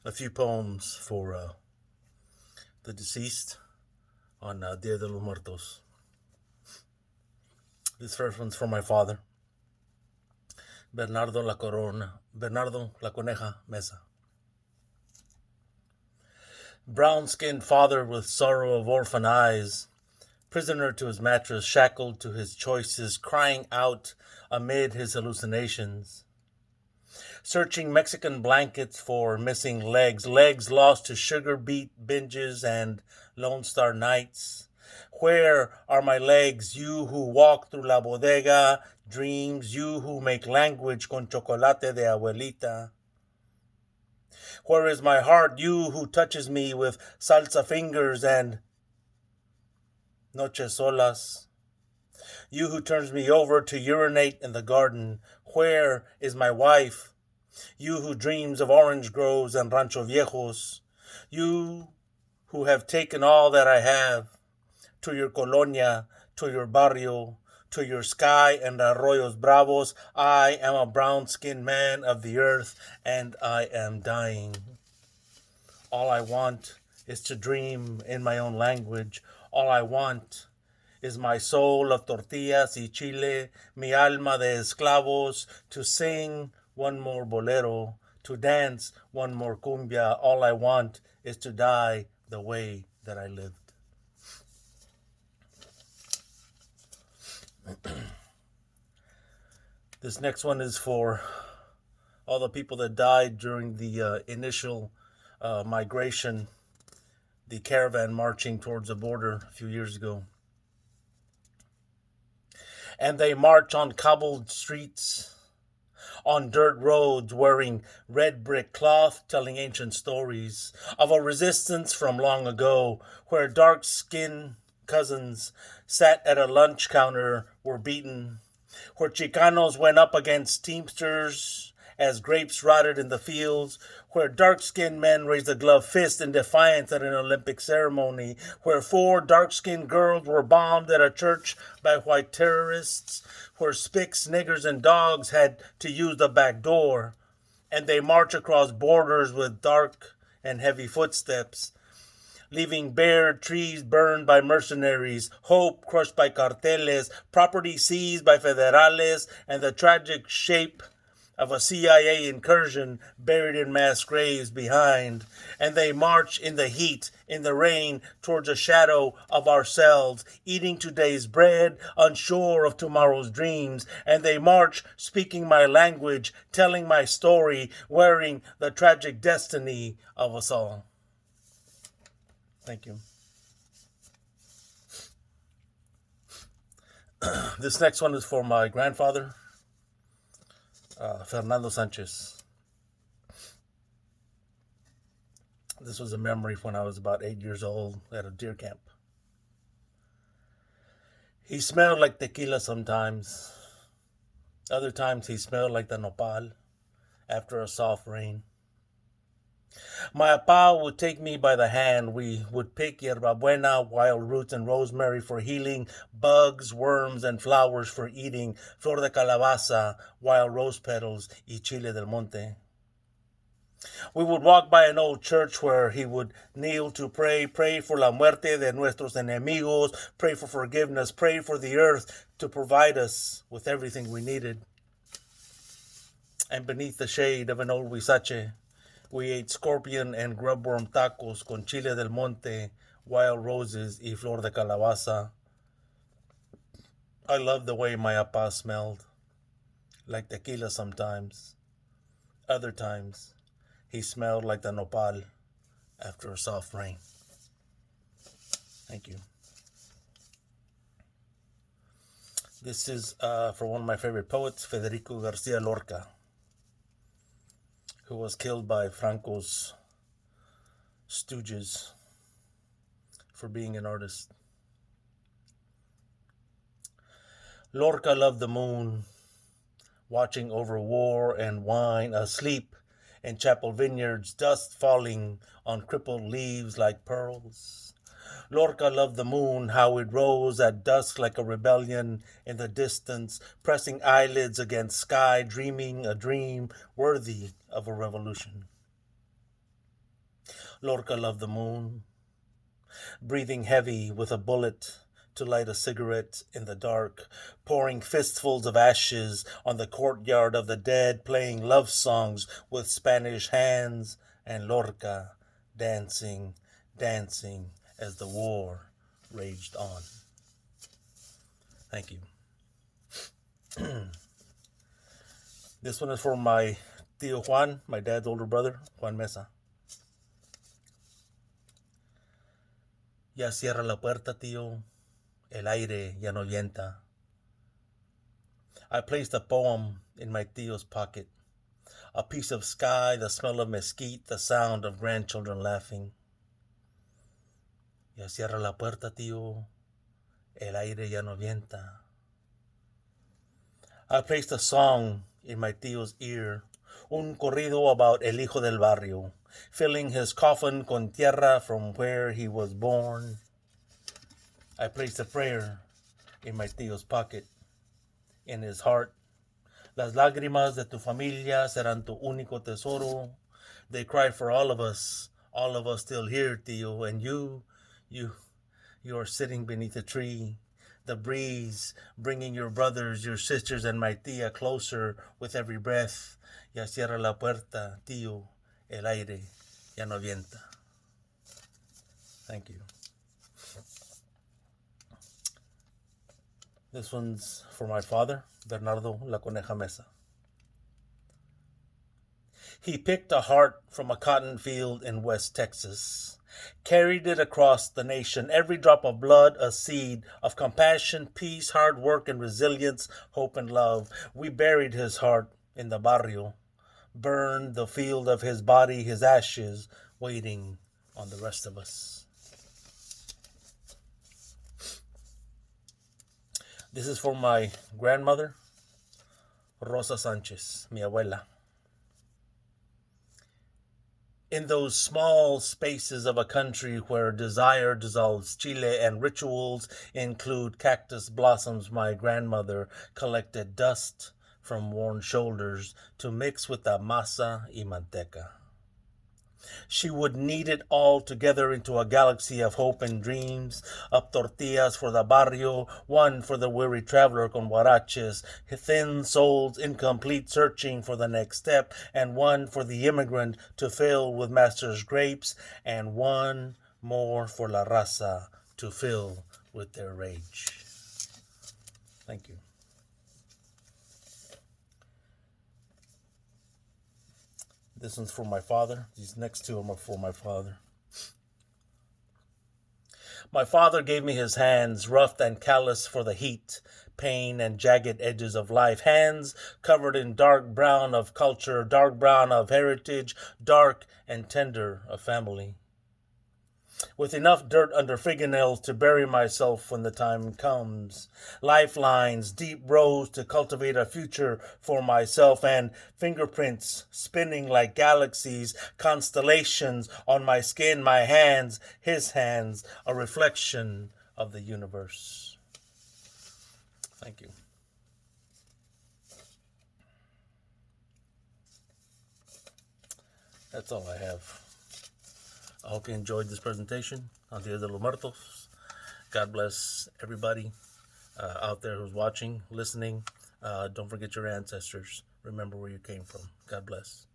a few poems for the deceased on Dia de los Muertos. This first one's for my father, Bernardo La Coneja Mesa. Brown-skinned father with sorrow of orphan eyes, prisoner to his mattress, shackled to his choices, crying out amid his hallucinations. Searching Mexican blankets for missing legs lost to sugar beet binges and Lone Star nights. Where are my legs, you who walk through la bodega, dreams, you who make language con chocolate de abuelita? Where is my heart, you who touches me with salsa fingers and noches solas? You who turns me over to urinate in the garden. Where is my wife? You who dreams of orange groves and rancho viejos. You who have taken all that I have. To your colonia, to your barrio, to your sky and arroyos bravos. I am a brown-skinned man of the earth, and I am dying. All I want is to dream in my own language. All I want is my soul of tortillas y chile, mi alma de esclavos, to sing one more bolero, to dance one more cumbia. All I want is to die the way that I lived. This next one is for all the people that died during the initial migration, the caravan marching towards the border a few years ago. And they march on cobbled streets, on dirt roads, wearing red brick cloth, telling ancient stories of a resistance from long ago, where dark-skinned cousins sat at a lunch counter, were beaten, where Chicanos went up against Teamsters as grapes rotted in the fields, where dark-skinned men raised a gloved fist in defiance at an Olympic ceremony, where 4 dark-skinned girls were bombed at a church by white terrorists, where spics, niggers, and dogs had to use the back door, and they march across borders with dark and heavy footsteps, leaving bare trees burned by mercenaries, hope crushed by carteles, property seized by federales, and the tragic shape of a CIA incursion buried in mass graves behind. And they march in the heat, in the rain, towards a shadow of ourselves, eating today's bread, unsure of tomorrow's dreams. And they march speaking my language, telling my story, wearing the tragic destiny of us all. Thank you. This next one is for my grandfather, Fernando Sanchez. This was a memory when I was about 8 years old at a deer camp. He smelled like tequila sometimes. Other times he smelled like the nopal after a soft rain. My apa would take me by the hand. We would pick yerba buena, wild roots, and rosemary for healing, bugs, worms, and flowers for eating, flor de calabaza, wild rose petals, y chile del monte. We would walk by an old church where he would kneel to pray for la muerte de nuestros enemigos, pray for forgiveness, pray for the earth to provide us with everything we needed. And beneath the shade of an old huizache, we ate scorpion and grubworm tacos con chile del monte, wild roses, y flor de calabaza. I loved the way my apa smelled, like tequila sometimes. Other times, he smelled like the nopal after a soft rain. Thank you. This is for one of my favorite poets, Federico Garcia Lorca, who was killed by Franco's stooges for being an artist. Lorca loved the moon, watching over war and wine, asleep in chapel vineyards, dust falling on crippled leaves like pearls. Lorca loved the moon, how it rose at dusk like a rebellion in the distance, pressing eyelids against sky, dreaming a dream worthy of a revolution. Lorca loved the moon, breathing heavy with a bullet to light a cigarette in the dark, pouring fistfuls of ashes on the courtyard of the dead, playing love songs with Spanish hands, and Lorca dancing, dancing as the war raged on. Thank you. This one is for my Tío Juan, my dad's older brother, Juan Mesa. Ya cierra la puerta, tío. El aire ya no vienta. I placed a poem in my tío's pocket. A piece of sky, the smell of mesquite, the sound of grandchildren laughing. Ya cierra la puerta, tío. El aire ya no vienta. I placed a song in my tío's ear. Un corrido about el hijo del barrio, filling his coffin con tierra from where he was born. I placed a prayer in my tío's pocket, in his heart. Las lágrimas de tu familia serán tu único tesoro. They cry for all of us still here, tío, and you are sitting beneath a tree. The breeze bringing your brothers, your sisters, and my tía closer with every breath. Ya cierra la puerta, tío, el aire ya no vienta. Thank you. This one's for my father, Bernardo La Coneja Mesa. He picked a heart from a cotton field in West Texas, carried it across the nation, every drop of blood a seed of compassion, peace, hard work, and resilience, hope, and love. We buried his heart in the barrio, burned the field of his body, his ashes, waiting on the rest of us. This is for my grandmother, Rosa Sanchez, mi abuela. In those small spaces of a country where desire dissolves Chile and rituals include cactus blossoms, my grandmother collected dust from worn shoulders to mix with the masa y manteca. She would knead it all together into a galaxy of hope and dreams, up tortillas for the barrio, one for the weary traveler con huaraches, thin souls incomplete searching for the next step, and one for the immigrant to fill with master's grapes, and one more for la raza to fill with their rage. Thank you. This one's for my father. These next two are for my father. My father gave me his hands, rough and callous for the heat, pain, and jagged edges of life. Hands covered in dark brown of culture, dark brown of heritage, dark and tender of family. With enough dirt under fingernails to bury myself when the time comes. Lifelines, deep rows to cultivate a future for myself, and fingerprints spinning like galaxies, constellations on my skin, my hands, his hands, a reflection of the universe. Thank you. That's all I have. I hope you enjoyed this presentation on Dia de los Muertos. God bless everybody out there who's watching, listening. Don't forget your ancestors. Remember where you came from. God bless.